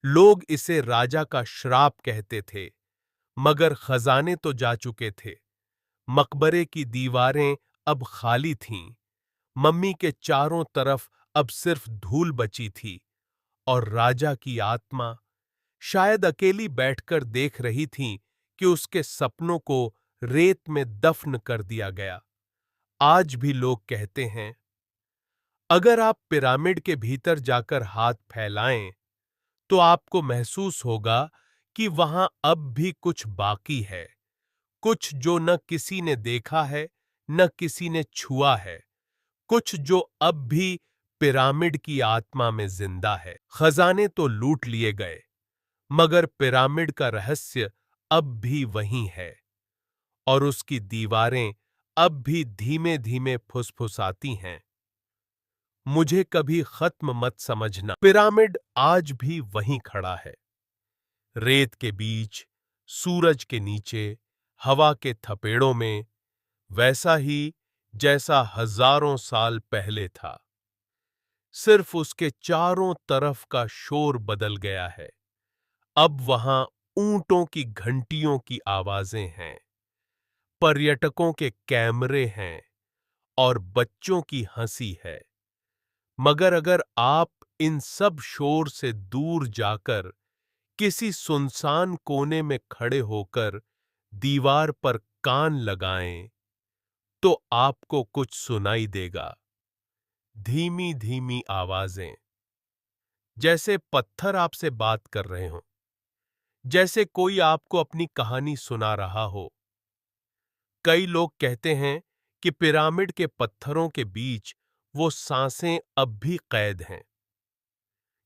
लोग इसे राजा का श्राप कहते थे, मगर खजाने तो जा चुके थे। मकबरे की दीवारें अब खाली थीं। मम्मी के चारों तरफ अब सिर्फ धूल बची थी, और राजा की आत्मा शायद अकेली बैठकर देख रही थी कि उसके सपनों को रेत में दफन कर दिया गया। आज भी लोग कहते हैं, अगर आप पिरामिड के भीतर जाकर हाथ फैलाएं, तो आपको महसूस होगा कि वहां अब भी कुछ बाकी है, कुछ जो न किसी ने देखा है, न किसी ने छुआ है, कुछ जो अब भी पिरामिड की आत्मा में जिंदा है। खजाने तो लूट लिए गए, मगर पिरामिड का रहस्य अब भी वहीं है, और उसकी दीवारें अब भी धीमे धीमे फुसफुसाती हैं, मुझे कभी खत्म मत समझना। पिरामिड आज भी वहीं खड़ा है, रेत के बीच, सूरज के नीचे, हवा के थपेड़ों में, वैसा ही जैसा हजारों साल पहले था। सिर्फ उसके चारों तरफ का शोर बदल गया है। अब वहां ऊंटों की घंटियों की आवाजें हैं, पर्यटकों के कैमरे हैं और बच्चों की हंसी है। मगर अगर आप इन सब शोर से दूर जाकर किसी सुनसान कोने में खड़े होकर दीवार पर कान लगाएं, तो आपको कुछ सुनाई देगा। धीमी धीमी आवाजें, जैसे पत्थर आपसे बात कर रहे हों, जैसे कोई आपको अपनी कहानी सुना रहा हो। कई लोग कहते हैं कि पिरामिड के पत्थरों के बीच वो सांसें अब भी कैद हैं,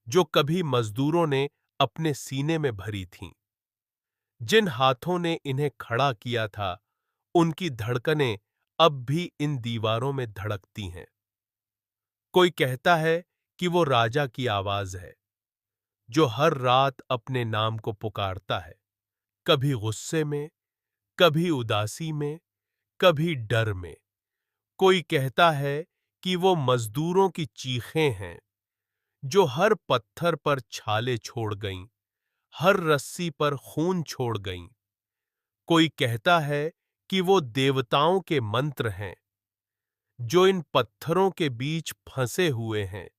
जो कभी मजदूरों ने अपने सीने में भरी थीं। जिन हाथों ने इन्हें खड़ा किया था, उनकी धड़कनें अब भी इन दीवारों में धड़कती हैं। कोई कहता है कि वो राजा की आवाज है, जो हर रात अपने नाम को पुकारता है, कभी गुस्से में, कभी उदासी में, कभी डर में। कोई कहता है कि वो मजदूरों की चीखें हैं, जो हर पत्थर पर छाले छोड़ गईं, हर रस्सी पर खून छोड़ गईं। कोई कहता है कि वो देवताओं के मंत्र हैं, जो इन पत्थरों के बीच फंसे हुए हैं,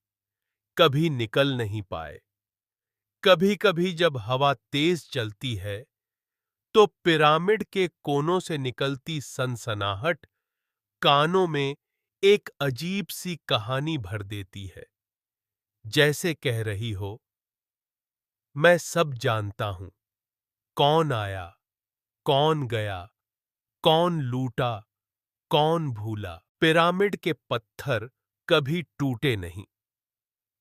कभी निकल नहीं पाए। कभी-कभी जब हवा तेज चलती है, तो पिरामिड के कोनों से निकलती सनसनाहट कानों में एक अजीब सी कहानी भर देती है, जैसे कह रही हो, मैं सब जानता हूं, कौन आया, कौन गया, कौन लूटा, कौन भूला। पिरामिड के पत्थर कभी टूटे नहीं,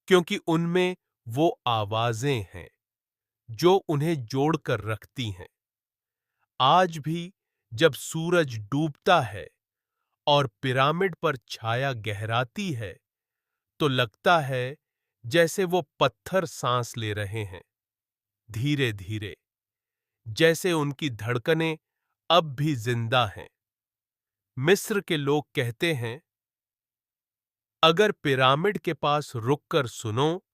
क्योंकि उनमें वो आवाजें हैं जो उन्हें जोड़कर रखती हैं। आज भी जब सूरज डूबता है और पिरामिड पर छाया गहराती है, तो लगता है जैसे वो पत्थर सांस ले रहे हैं, धीरे धीरे, जैसे उनकी धड़कनें अब भी जिंदा हैं। मिस्र के लोग कहते हैं, अगर पिरामिड के पास रुककर सुनो,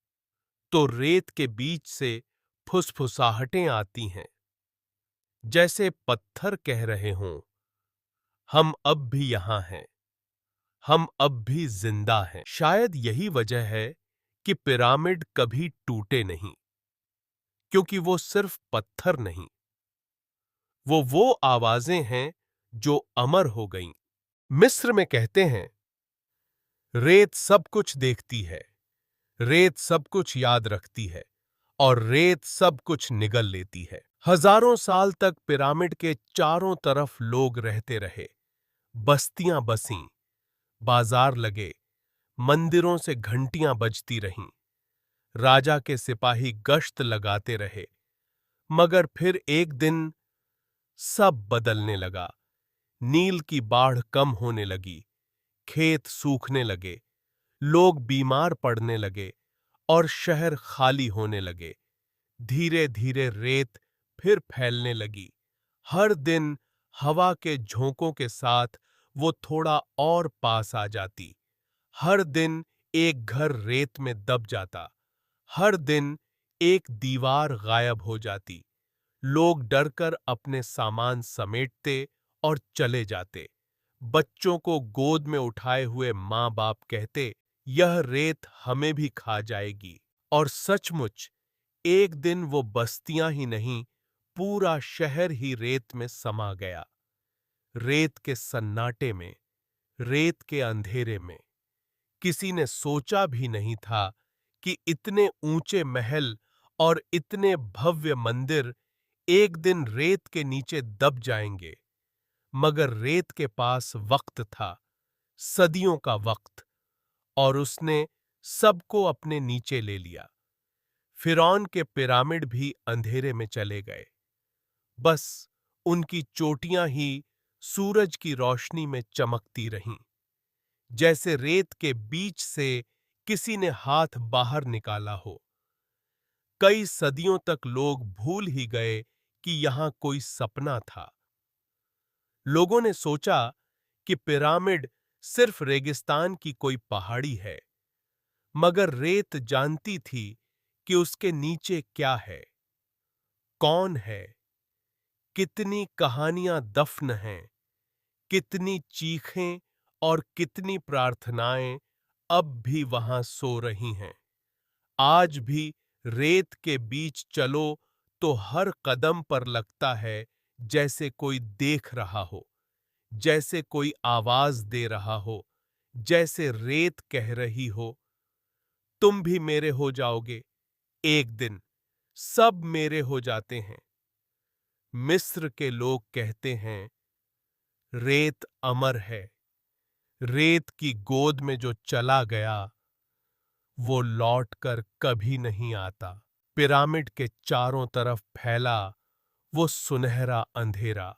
तो रेत के बीच से फुसफुसाहटें आती हैं, जैसे पत्थर कह रहे हों, हम अब भी यहां हैं, हम अब भी जिंदा हैं। शायद यही वजह है कि पिरामिड कभी टूटे नहीं, क्योंकि वो सिर्फ पत्थर नहीं, वो आवाजें हैं जो अमर हो गईं। मिस्र में कहते हैं, रेत सब कुछ देखती है, रेत सब कुछ याद रखती है और रेत सब कुछ निगल लेती है। हजारों साल तक पिरामिड के चारों तरफ लोग रहते रहे, बस्तियां बसीं, बाजार लगे, मंदिरों से घंटियां बजती रहीं, राजा के सिपाही गश्त लगाते रहे। मगर फिर एक दिन सब बदलने लगा। नील की बाढ़ कम होने लगी, खेत सूखने लगे, लोग बीमार पड़ने लगे और शहर खाली होने लगे। धीरे धीरे रेत फिर फैलने लगी। हर दिन हवा के झोंकों के साथ वो थोड़ा और पास आ जाती। हर दिन एक घर रेत में दब जाता। हर दिन एक दीवार गायब हो जाती। लोग डरकर अपने सामान समेटते और चले जाते। बच्चों को गोद में उठाए हुए माँ बाप कहते, यह रेत हमें भी खा जाएगी। और सचमुच एक दिन वो बस्तियां ही नहीं, पूरा शहर ही रेत में समा गया। रेत के सन्नाटे में, रेत के अंधेरे में। किसी ने सोचा भी नहीं था कि इतने ऊंचे महल और इतने भव्य मंदिर एक दिन रेत के नीचे दब जाएंगे। मगर रेत के पास वक्त था, सदियों का वक्त, और उसने सबको अपने नीचे ले लिया। फिरौन के पिरामिड भी अंधेरे में चले गए। बस उनकी चोटियां ही सूरज की रोशनी में चमकती रहीं, जैसे रेत के बीच से किसी ने हाथ बाहर निकाला हो। कई सदियों तक लोग भूल ही गए कि यहां कोई सपना था। लोगों ने सोचा कि पिरामिड सिर्फ रेगिस्तान की कोई पहाड़ी है, मगर रेत जानती थी कि उसके नीचे क्या है। कौन है, कितनी कहानियां दफन हैं, कितनी चीखें और कितनी प्रार्थनाएं अब भी वहां सो रही हैं। आज भी रेत के बीच चलो तो हर कदम पर लगता है जैसे कोई देख रहा हो, जैसे कोई आवाज दे रहा हो, जैसे रेत कह रही हो, तुम भी मेरे हो जाओगे एक दिन। सब मेरे हो जाते हैं। मिस्र के लोग कहते हैं, रेत अमर है। रेत की गोद में जो चला गया वो लौटकर कभी नहीं आता। पिरामिड के चारों तरफ फैला वो सुनहरा अंधेरा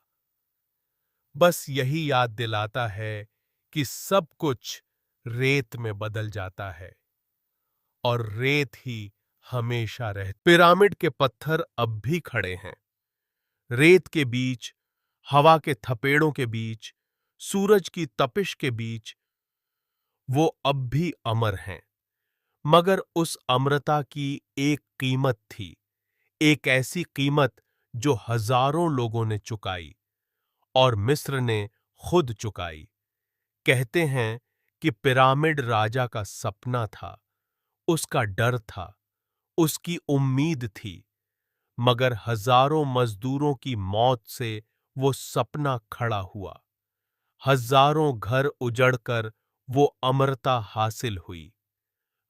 बस यही याद दिलाता है कि सब कुछ रेत में बदल जाता है और रेत ही हमेशा रहती। पिरामिड के पत्थर अब भी खड़े हैं, रेत के बीच, हवा के थपेड़ों के बीच, सूरज की तपिश के बीच। वो अब भी अमर हैं, मगर उस अमरता की एक कीमत थी, एक ऐसी कीमत जो हजारों लोगों ने चुकाई और मिस्र ने खुद चुकाई। कहते हैं कि पिरामिड राजा का सपना था, उसका डर था, उसकी उम्मीद थी, मगर हजारों मजदूरों की मौत से वो सपना खड़ा हुआ। हजारों घर उजड़कर वो अमरता हासिल हुई।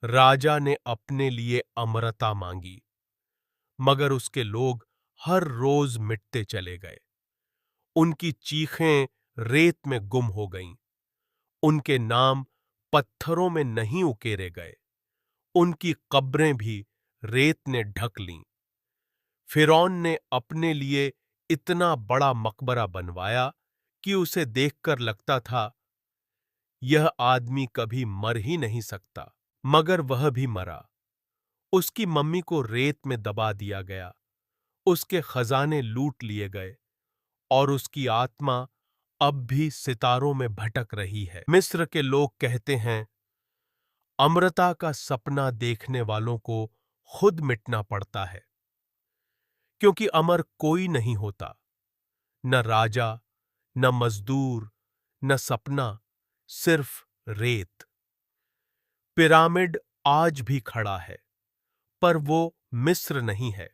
राजा ने अपने लिए अमरता मांगी, मगर उसके लोग हर रोज मिटते चले गए। उनकी चीखें रेत में गुम हो गईं, उनके नाम पत्थरों में नहीं उकेरे गए, उनकी कब्रें भी रेत ने ढक लीं। फिरौन ने अपने लिए इतना बड़ा मकबरा बनवाया कि उसे देखकर लगता था यह आदमी कभी मर ही नहीं सकता, मगर वह भी मरा। उसकी मम्मी को रेत में दबा दिया गया, उसके खजाने लूट लिए गए और उसकी आत्मा अब भी सितारों में भटक रही है। मिस्र के लोग कहते हैं, अमरता का सपना देखने वालों को खुद मिटना पड़ता है, क्योंकि अमर कोई नहीं होता, न राजा, न मजदूर, न सपना, सिर्फ रेत। पिरामिड आज भी खड़ा है, पर वो मिस्र नहीं है।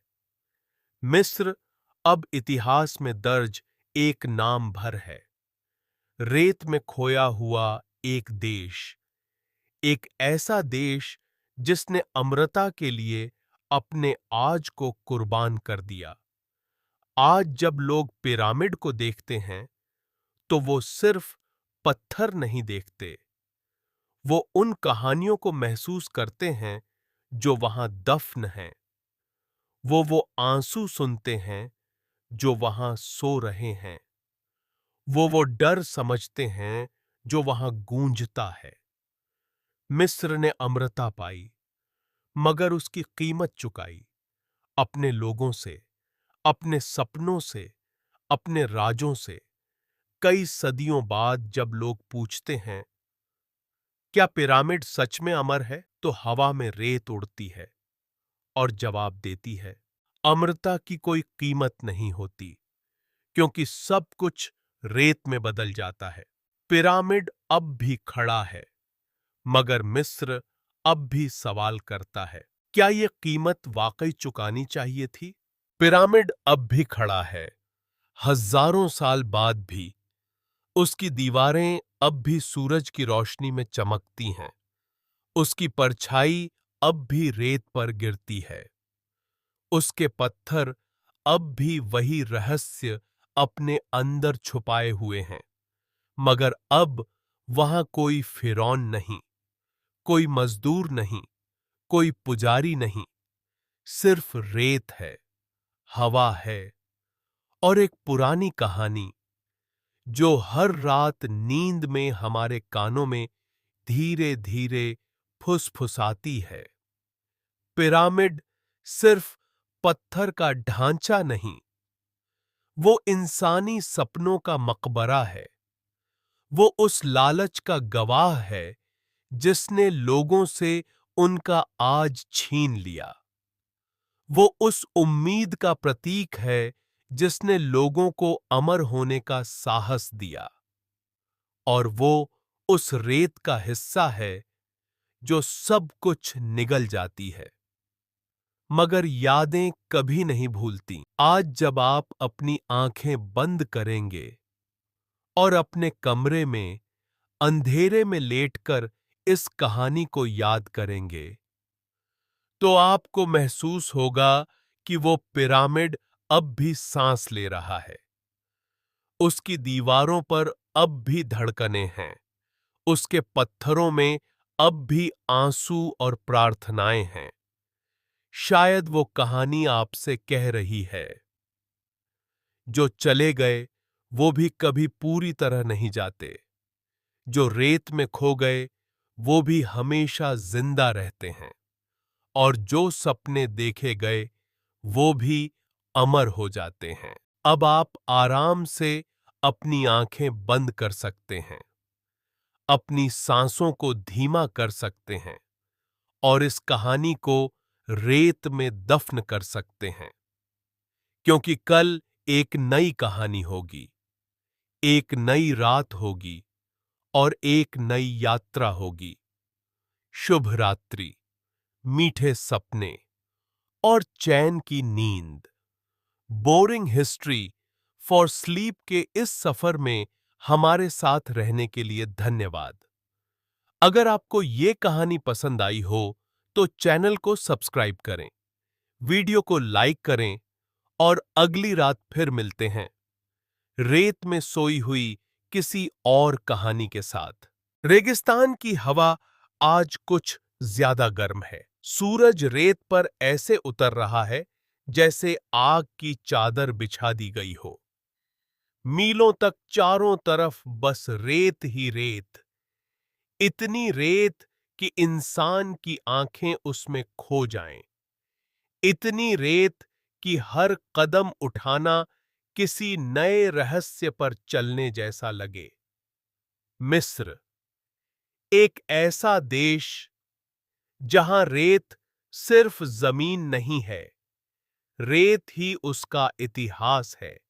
मिस्र अब इतिहास में दर्ज एक नाम भर है, रेत में खोया हुआ एक देश, एक ऐसा देश जिसने अमरता के लिए अपने आज को कुर्बान कर दिया। आज जब लोग पिरामिड को देखते हैं तो वो सिर्फ पत्थर नहीं देखते, वो उन कहानियों को महसूस करते हैं जो वहां दफन हैं। वो आंसू सुनते हैं जो वहां सो रहे हैं। वो डर समझते हैं जो वहां गूंजता है। मिस्र ने अमरता पाई, मगर उसकी कीमत चुकाई, अपने लोगों से, अपने सपनों से, अपने राजों से। कई सदियों बाद जब लोग पूछते हैं, क्या पिरामिड सच में अमर है, तो हवा में रेत उड़ती है और जवाब देती है, अमरता की कोई कीमत नहीं होती, क्योंकि सब कुछ रेत में बदल जाता है। पिरामिड अब भी खड़ा है, मगर मिस्र अब भी सवाल करता है, क्या ये कीमत वाकई चुकानी चाहिए थी? पिरामिड अब भी खड़ा है, हजारों साल बाद भी। उसकी दीवारें अब भी सूरज की रोशनी में चमकती हैं, उसकी परछाई अब भी रेत पर गिरती है, उसके पत्थर अब भी वही रहस्य अपने अंदर छुपाए हुए हैं। मगर अब वहां कोई फिरौन नहीं, कोई मजदूर नहीं, कोई पुजारी नहीं, सिर्फ रेत है, हवा है और एक पुरानी कहानी जो हर रात नींद में हमारे कानों में धीरे धीरे फुसफुसाती है। पिरामिड सिर्फ पत्थर का ढांचा नहीं, वो इंसानी सपनों का मकबरा है। वो उस लालच का गवाह है जिसने लोगों से उनका आज छीन लिया। वो उस उम्मीद का प्रतीक है जिसने लोगों को अमर होने का साहस दिया, और वो उस रेत का हिस्सा है जो सब कुछ निगल जाती है, मगर यादें कभी नहीं भूलती। आज जब आप अपनी आंखें बंद करेंगे और अपने कमरे में अंधेरे में लेटकर इस कहानी को याद करेंगे, तो आपको महसूस होगा कि वो पिरामिड अब भी सांस ले रहा है। उसकी दीवारों पर अब भी धड़कनें हैं, उसके पत्थरों में अब भी आंसू और प्रार्थनाएं हैं। शायद वो कहानी आपसे कह रही है, जो चले गए वो भी कभी पूरी तरह नहीं जाते, जो रेत में खो गए वो भी हमेशा जिंदा रहते हैं, और जो सपने देखे गए वो भी अमर हो जाते हैं। अब आप आराम से अपनी आंखें बंद कर सकते हैं, अपनी सांसों को धीमा कर सकते हैं, और इस कहानी को रेत में दफन कर सकते हैं, क्योंकि कल एक नई कहानी होगी, एक नई रात होगी और एक नई यात्रा होगी। शुभ रात्रि, मीठे सपने और चैन की नींद। बोरिंग हिस्ट्री फॉर स्लीप के इस सफर में हमारे साथ रहने के लिए धन्यवाद। अगर आपको ये कहानी पसंद आई हो तो चैनल को सब्सक्राइब करें, वीडियो को लाइक करें, और अगली रात फिर मिलते हैं रेत में सोई हुई किसी और कहानी के साथ। रेगिस्तान की हवा आज कुछ ज्यादा गर्म है। सूरज रेत पर ऐसे उतर रहा है जैसे आग की चादर बिछा दी गई हो। मीलों तक चारों तरफ बस रेत ही रेत, इतनी रेत कि इंसान की आंखें उसमें खो जाएं, इतनी रेत कि हर कदम उठाना किसी नए रहस्य पर चलने जैसा लगे। मिस्र, एक ऐसा देश जहां रेत सिर्फ जमीन नहीं है, रेत ही उसका इतिहास है,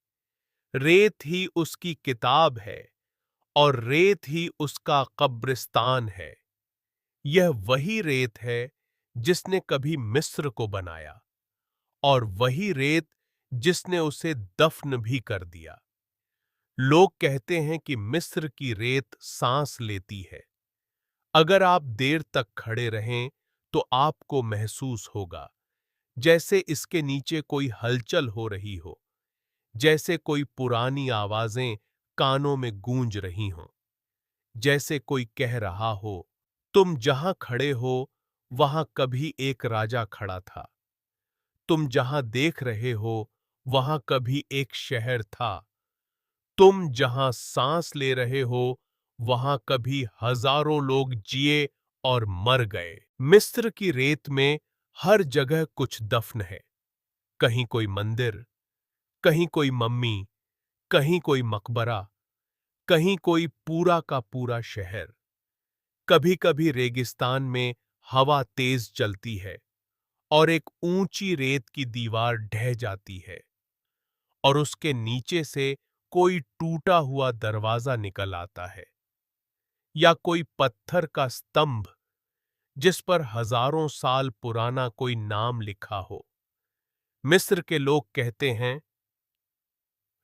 रेत ही उसकी किताब है, और रेत ही उसका कब्रिस्तान है। यह वही रेत है जिसने कभी मिस्र को बनाया, और वही रेत जिसने उसे दफन भी कर दिया। लोग कहते हैं कि मिस्र की रेत सांस लेती है। अगर आप देर तक खड़े रहें तो आपको महसूस होगा जैसे इसके नीचे कोई हलचल हो रही हो, जैसे कोई पुरानी आवाजें कानों में गूंज रही हों, जैसे कोई कह रहा हो, तुम जहां खड़े हो वहां कभी एक राजा खड़ा था, तुम जहां देख रहे हो वहां कभी एक शहर था, तुम जहां सांस ले रहे हो वहां कभी हजारों लोग जिए और मर गए। मिस्र की रेत में हर जगह कुछ दफन है, कहीं कोई मंदिर, कहीं कोई मम्मी, कहीं कोई मकबरा, कहीं कोई पूरा का पूरा शहर। कभी-कभी रेगिस्तान में हवा तेज चलती है और एक ऊंची रेत की दीवार ढह जाती है, और उसके नीचे से कोई टूटा हुआ दरवाजा निकल आता है, या कोई पत्थर का स्तंभ जिस पर हजारों साल पुराना कोई नाम लिखा हो। मिस्र के लोग कहते हैं,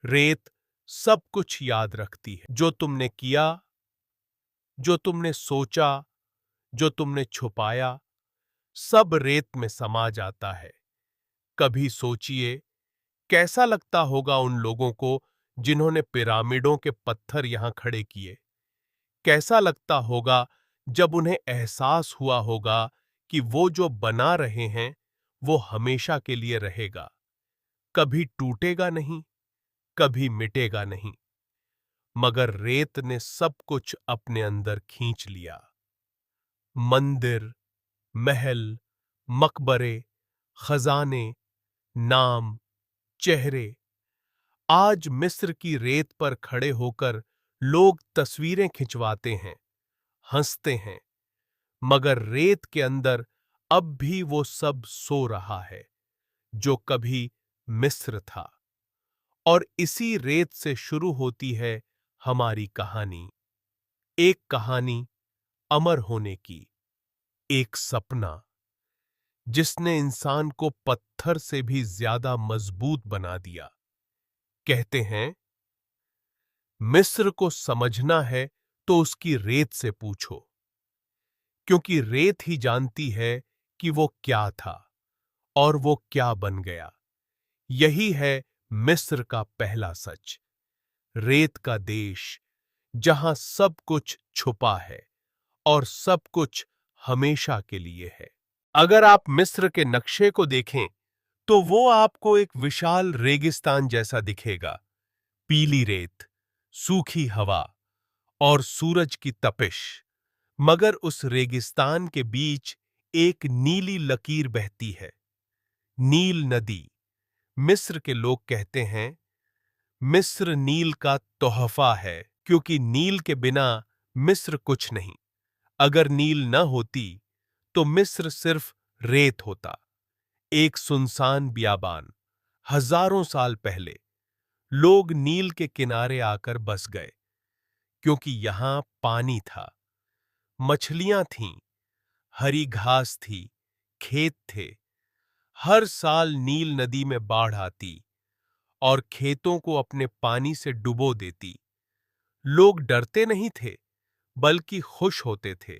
रेत सब कुछ याद रखती है, जो तुमने किया, जो तुमने सोचा, जो तुमने छुपाया, सब रेत में समा जाता है। कभी सोचिए, कैसा लगता होगा उन लोगों को जिन्होंने पिरामिडों के पत्थर यहां खड़े किए। कैसा लगता होगा जब उन्हें एहसास हुआ होगा कि वो जो बना रहे हैं वो हमेशा के लिए रहेगा, कभी टूटेगा नहीं, कभी मिटेगा नहीं। मगर रेत ने सब कुछ अपने अंदर खींच लिया। मंदिर, महल, मकबरे, खजाने, नाम, चेहरे। आज मिस्र की रेत पर खड़े होकर लोग तस्वीरें खिंचवाते हैं, हंसते हैं, मगर रेत के अंदर अब भी वो सब सो रहा है, जो कभी मिस्र था। और इसी रेत से शुरू होती है हमारी कहानी। एक कहानी अमर होने की, एक सपना जिसने इंसान को पत्थर से भी ज्यादा मजबूत बना दिया। कहते हैं, मिस्र को समझना है तो उसकी रेत से पूछो, क्योंकि रेत ही जानती है कि वो क्या था और वो क्या बन गया। यही है मिस्र का पहला सच। रेत का देश जहां सब कुछ छुपा है और सब कुछ हमेशा के लिए है। अगर आप मिस्र के नक्शे को देखें तो वो आपको एक विशाल रेगिस्तान जैसा दिखेगा। पीली रेत, सूखी हवा और सूरज की तपिश। मगर उस रेगिस्तान के बीच एक नीली लकीर बहती है, नील नदी। मिस्र के लोग कहते हैं, मिस्र नील का तोहफा है, क्योंकि नील के बिना मिस्र कुछ नहीं। अगर नील न होती तो मिस्र सिर्फ रेत होता, एक सुनसान बियाबान। हजारों साल पहले लोग नील के किनारे आकर बस गए, क्योंकि यहां पानी था, मछलियां थीं, हरी घास थी, खेत थे। हर साल नील नदी में बाढ़ आती और खेतों को अपने पानी से डुबो देती। लोग डरते नहीं थे, बल्कि खुश होते थे,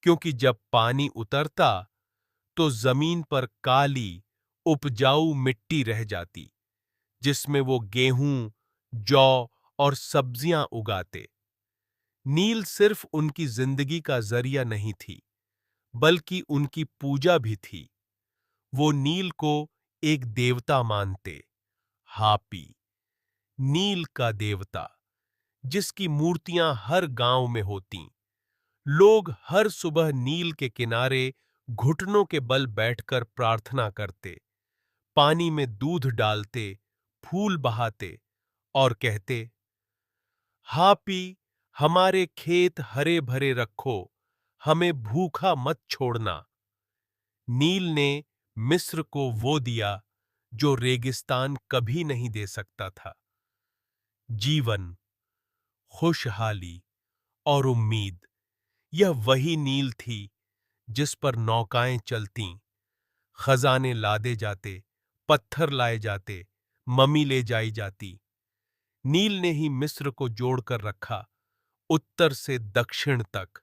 क्योंकि जब पानी उतरता तो जमीन पर काली उपजाऊ मिट्टी रह जाती, जिसमें वो गेहूं, जौ और सब्जियां उगाते। नील सिर्फ उनकी जिंदगी का जरिया नहीं थी, बल्कि उनकी पूजा भी थी। वो नील को एक देवता मानते, हापी, नील का देवता, जिसकी मूर्तियां हर गांव में होतीं। लोग हर सुबह नील के किनारे घुटनों के बल बैठकर प्रार्थना करते, पानी में दूध डालते, फूल बहाते और कहते, हापी, हमारे खेत हरे भरे रखो, हमें भूखा मत छोड़ना। नील ने मिस्र को वो दिया जो रेगिस्तान कभी नहीं दे सकता था, जीवन, खुशहाली और उम्मीद। यह वही नील थी जिस पर नौकाएं चलतीं, खजाने लादे जाते, पत्थर लाए जाते, ममी ले जाई जाती। नील ने ही मिस्र को जोड़कर रखा, उत्तर से दक्षिण तक,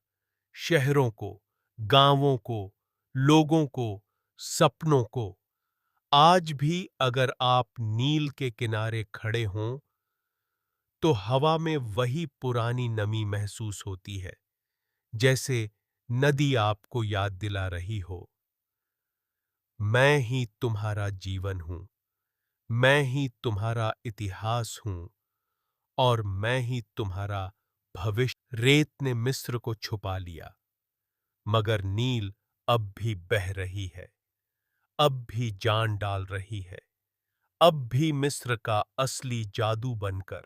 शहरों को, गांवों को, लोगों को, सपनों को। आज भी अगर आप नील के किनारे खड़े हों तो हवा में वही पुरानी नमी महसूस होती है, जैसे नदी आपको याद दिला रही हो, मैं ही तुम्हारा जीवन हूं, मैं ही तुम्हारा इतिहास हूं और मैं ही तुम्हारा भविष्य। रेत ने मिस्र को छुपा लिया, मगर नील अब भी बह रही है, अब भी जान डाल रही है, अब भी मिस्र का असली जादू बनकर।